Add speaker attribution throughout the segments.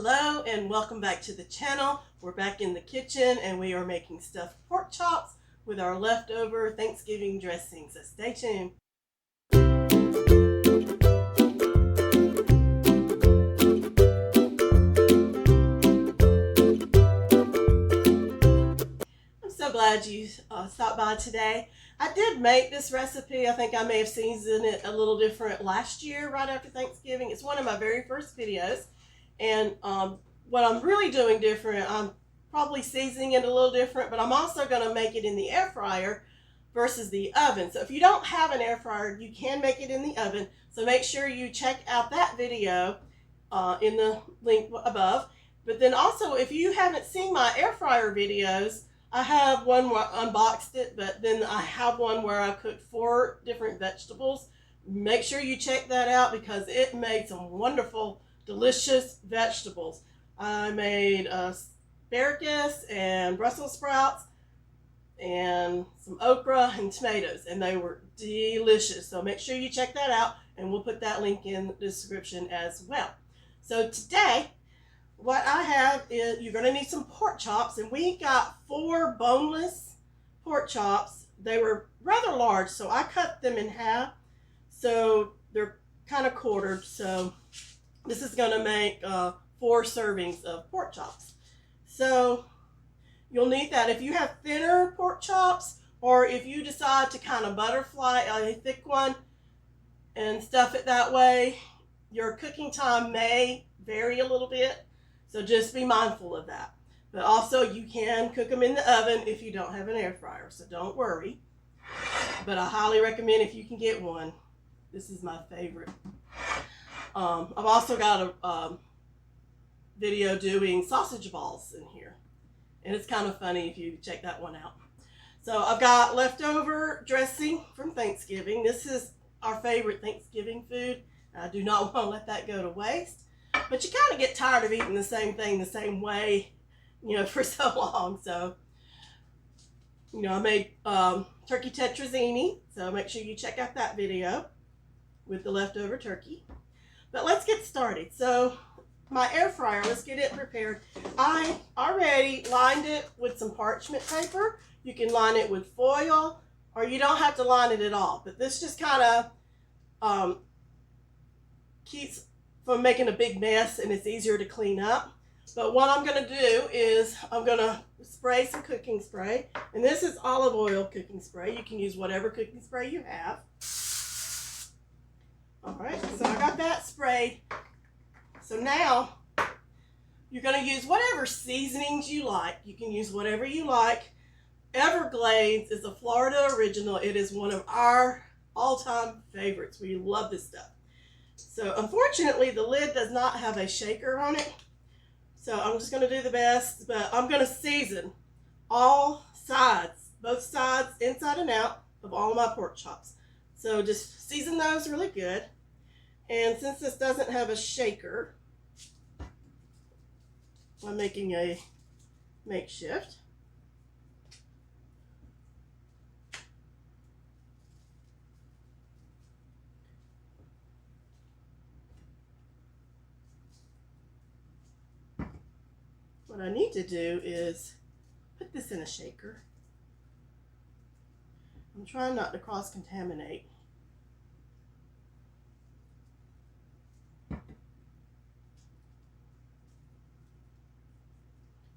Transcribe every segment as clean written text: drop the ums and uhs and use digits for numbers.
Speaker 1: Hello and welcome back to the channel. We're back in the kitchen and we are making stuffed pork chops with our leftover Thanksgiving dressing, so stay tuned. I'm so glad you stopped by today. I did make this recipe. I think I may have seasoned it a little different last year right after Thanksgiving. It's one of my very first videos. And what I'm really doing different, I'm probably seasoning it a little different, but I'm also going to make it in the air fryer versus the oven. So if you don't have an air fryer, you can make it in the oven. So make sure you check out that video in the link above. But then also, if you haven't seen my air fryer videos, I have one where I unboxed it, but then I have one where I cooked 4 different vegetables. Make sure you check that out because it made some wonderful delicious vegetables. I made asparagus and Brussels sprouts and some okra and tomatoes, and they were delicious. So make sure you check that out, and we'll put that link in the description as well. So today, what I have is you're going to need some pork chops, and we got 4 boneless pork chops. They were rather large, so I cut them in half. So they're kind of quartered. So this is going to make 4 servings of pork chops. So you'll need that. If you have thinner pork chops, or if you decide to kind of butterfly a thick one and stuff it that way, your cooking time may vary a little bit. So just be mindful of that. But also you can cook them in the oven if you don't have an air fryer. So don't worry. But I highly recommend if you can get one. This is my favorite. I've also got a video doing sausage balls in here, and it's kind of funny if you check that one out. So I've got leftover dressing from Thanksgiving. This is our favorite Thanksgiving food. I do not want to let that go to waste, but you kind of get tired of eating the same thing the same way, for so long. So, I made turkey tetrazzini, so make sure you check out that video with the leftover turkey. But let's get started. So my air fryer, let's get it prepared. I already lined it with some parchment paper. You can line it with foil, or you don't have to line it at all. But this just kind of keeps from making a big mess, and it's easier to clean up. But what I'm going to do is I'm going to spray some cooking spray. And this is olive oil cooking spray. You can use whatever cooking spray you have. Alright, so I got that sprayed. So now you're going to use whatever seasonings you like. You can use whatever you like. Glaze is a Florida original. It is one of our all-time favorites. We love this stuff. So unfortunately, the lid does not have a shaker on it. So I'm just going to do the best, but I'm going to season all sides, both sides, inside and out, of all of my pork chops. So just season those really good. And since this doesn't have a shaker, I'm making a makeshift. What I need to do is put this in a shaker. I'm trying not to cross-contaminate.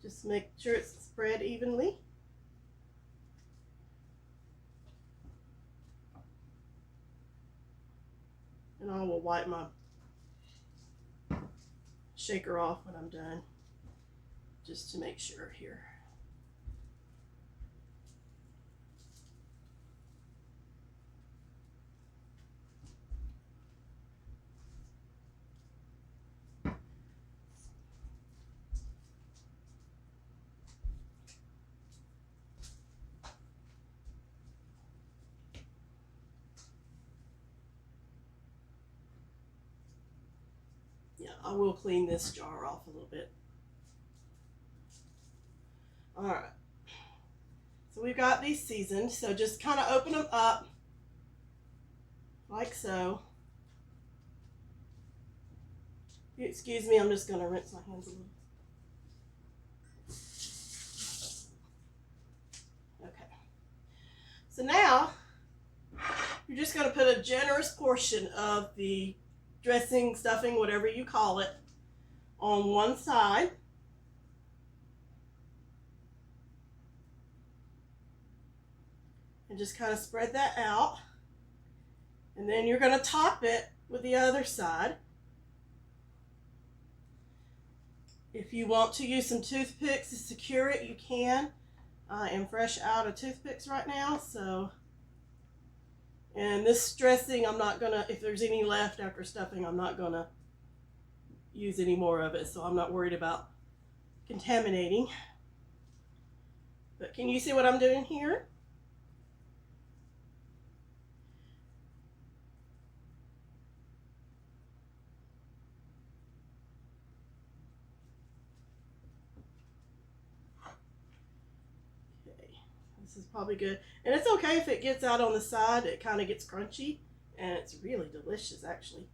Speaker 1: Just make sure it's spread evenly. And I will wipe my shaker off when I'm done, just to make sure here. Yeah, I will clean this jar off a little bit. All right, so we've got these seasoned, so just kind of open them up like so. Excuse me, I'm just going to rinse my hands a little. Okay. So now, you're just going to put a generous portion of the dressing, stuffing, whatever you call it, on one side. And just kind of spread that out. And then you're going to top it with the other side. If you want to use some toothpicks to secure it, you can. I am fresh out of toothpicks right now, so. And this dressing, I'm not gonna, if there's any left after stuffing, I'm not gonna use any more of it, so I'm not worried about contaminating. But can you see what I'm doing here? This is probably good. And it's okay if it gets out on the side. It kind of gets crunchy. And it's really delicious, actually.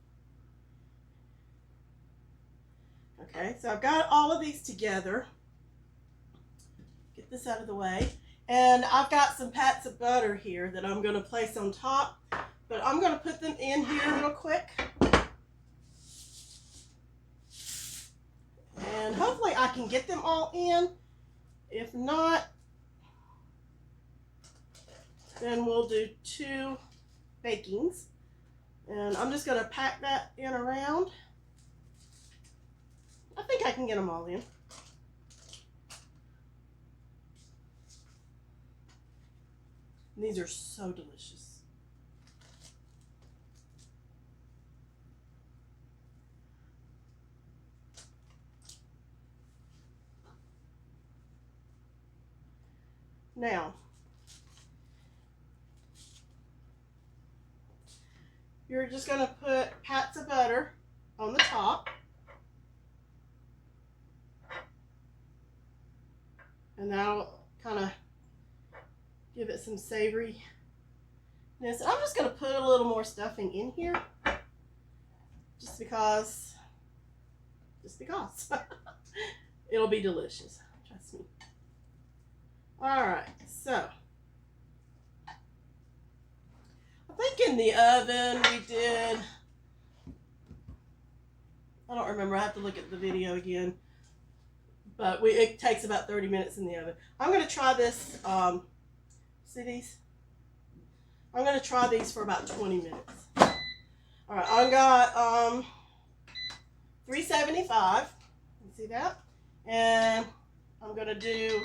Speaker 1: Okay, so I've got all of these together. Get this out of the way. And I've got some pats of butter here that I'm going to place on top. But I'm going to put them in here real quick. And hopefully I can get them all in. If not, then we'll do 2 bakings. And I'm just going to pack that in around. I think I can get them all in. And these are so delicious. Now, you're just going to put pats of butter on the top. And that'll kind of give it some savoriness. I'm just going to put a little more stuffing in here. Just because. It'll be delicious. Trust me. Alright, so. I think in the oven we did, I don't remember, I have to look at the video again, but it takes about 30 minutes in the oven. I'm going to try this, see these? I'm going to try these for about 20 minutes. Alright, I got 375, you see that? And I'm going to do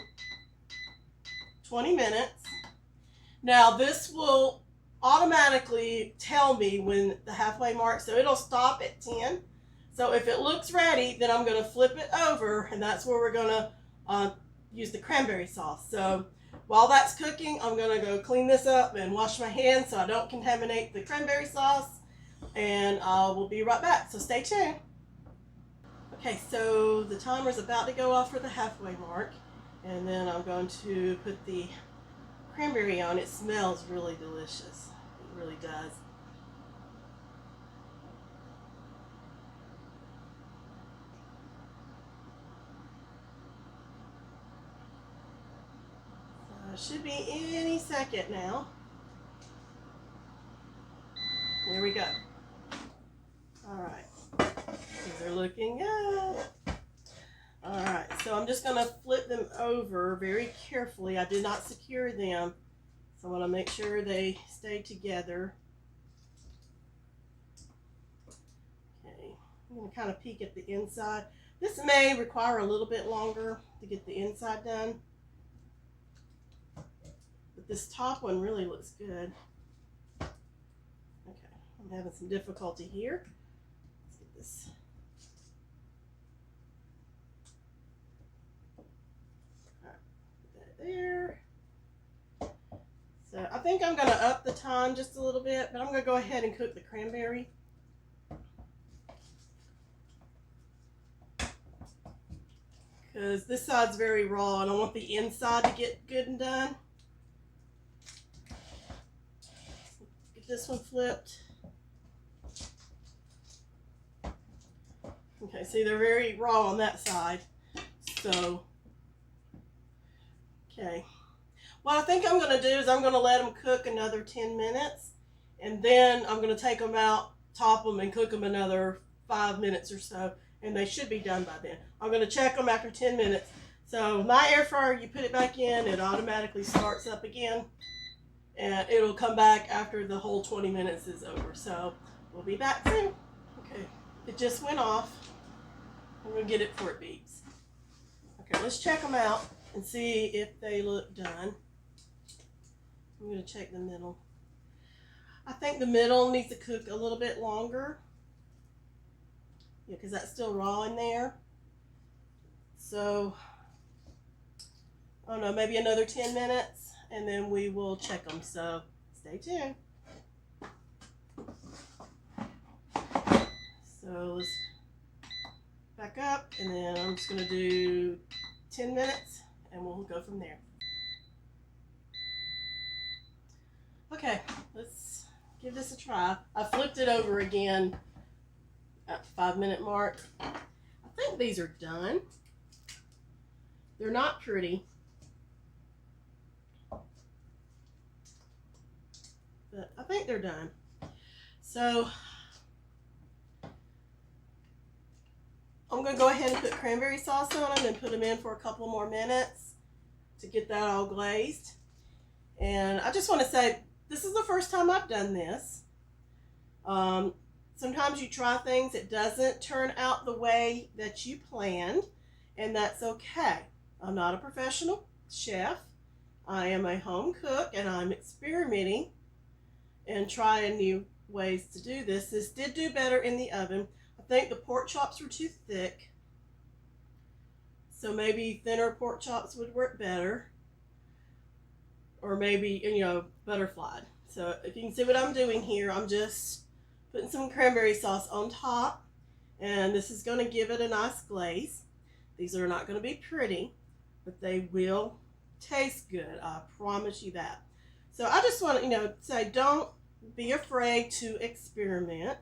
Speaker 1: 20 minutes. Now this will automatically tell me when the halfway mark, so it'll stop at 10. So if it looks ready, then I'm going to flip it over, and that's where we're going to use the cranberry sauce. So while that's cooking, I'm going to go clean this up and wash my hands so I don't contaminate the cranberry sauce, and we'll be right back, so stay tuned. Okay, so the timer's about to go off for the halfway mark, and then I'm going to put the cranberry on. It smells really delicious. It really does. So it should be any second now. Here we go. Alright. These are looking good. Alright, so I'm just going to flip them over very carefully. I did not secure them, so I want to make sure they stay together. Okay, I'm going to kind of peek at the inside. This may require a little bit longer to get the inside done, but this top one really looks good. Okay, I'm having some difficulty here. Let's get this. There. So I think I'm going to up the time just a little bit, but I'm going to go ahead and cook the cranberry. Because this side's very raw and I want the inside to get good and done. Get this one flipped. Okay, see, they're very raw on that side. So, okay. What I think I'm going to do is I'm going to let them cook another 10 minutes. And then I'm going to take them out, top them, and cook them another 5 minutes or so. And they should be done by then. I'm going to check them after 10 minutes. So my air fryer, you put it back in, it automatically starts up again. And it'll come back after the whole 20 minutes is over. So we'll be back soon. Okay, it just went off. I'm going to get it before it beeps. Okay, let's check them out and see if they look done. I'm going to check the middle. I think the middle needs to cook a little bit longer. Yeah, because that's still raw in there. So, I don't know, maybe another 10 minutes and then we will check them. So, stay tuned. So, let's back up and then I'm just going to do 10 minutes and we'll go from there. Okay, let's give this a try. I flipped it over again at the 5-minute mark. I think these are done. They're not pretty, but I think they're done. So I'm going to go ahead and put cranberry sauce on them and put them in for a couple more minutes to get that all glazed. And I just want to say, this is the first time I've done this. Sometimes you try things, it doesn't turn out the way that you planned, and that's okay. I'm not a professional chef. I am a home cook, and I'm experimenting and trying new ways to do this. This did do better in the oven. I think the pork chops were too thick, so maybe thinner pork chops would work better. Or maybe, butterflied. So if you can see what I'm doing here, I'm just putting some cranberry sauce on top. And this is going to give it a nice glaze. These are not going to be pretty, but they will taste good. I promise you that. So I just want to, say don't be afraid to experiment.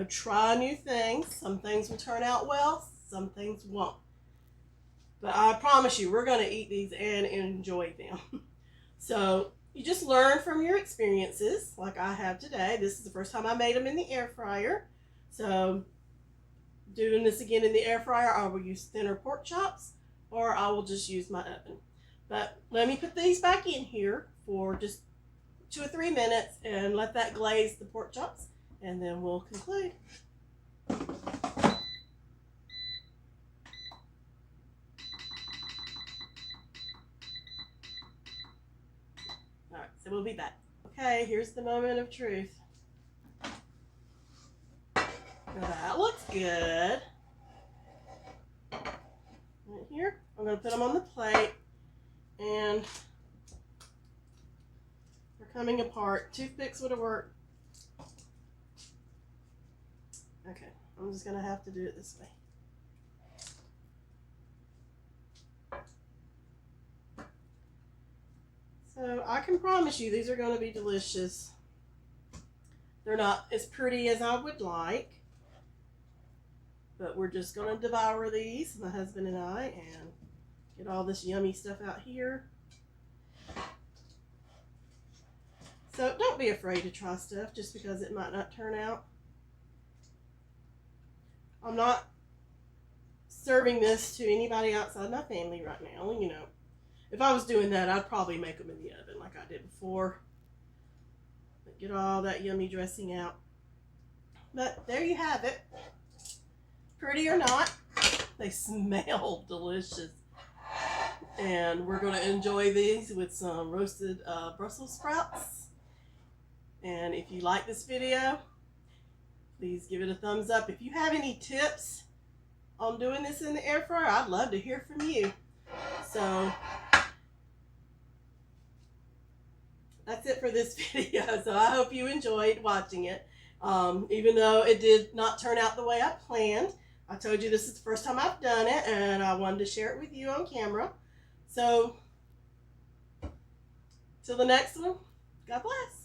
Speaker 1: Try new things. Some things will turn out well, some things won't. But I promise you, we're going to eat these and enjoy them. So you just learn from your experiences, like I have today. This is the first time I made them in the air fryer. So doing this again in the air fryer, I will use thinner pork chops, or I will just use my oven. But let me put these back in here for just 2 or 3 minutes and let that glaze the pork chops, and then we'll conclude. Alright, so we'll be back. Okay, here's the moment of truth. Now that looks good. Right here, I'm going to put them on the plate, and they're coming apart. Toothpicks would have worked. Okay, I'm just going to have to do it this way. So I can promise you these are going to be delicious. They're not as pretty as I would like, but we're just going to devour these, my husband and I, and get all this yummy stuff out here. So don't be afraid to try stuff just because it might not turn out. I'm not serving this to anybody outside my family right now, If I was doing that, I'd probably make them in the oven like I did before. But get all that yummy dressing out. But there you have it. Pretty or not, they smell delicious. And we're going to enjoy these with some roasted Brussels sprouts. And if you like this video, please give it a thumbs up. If you have any tips on doing this in the air fryer, I'd love to hear from you. So that's it for this video. So I hope you enjoyed watching it. Even though it did not turn out the way I planned. I told you this is the first time I've done it, and I wanted to share it with you on camera. So till the next one, God bless.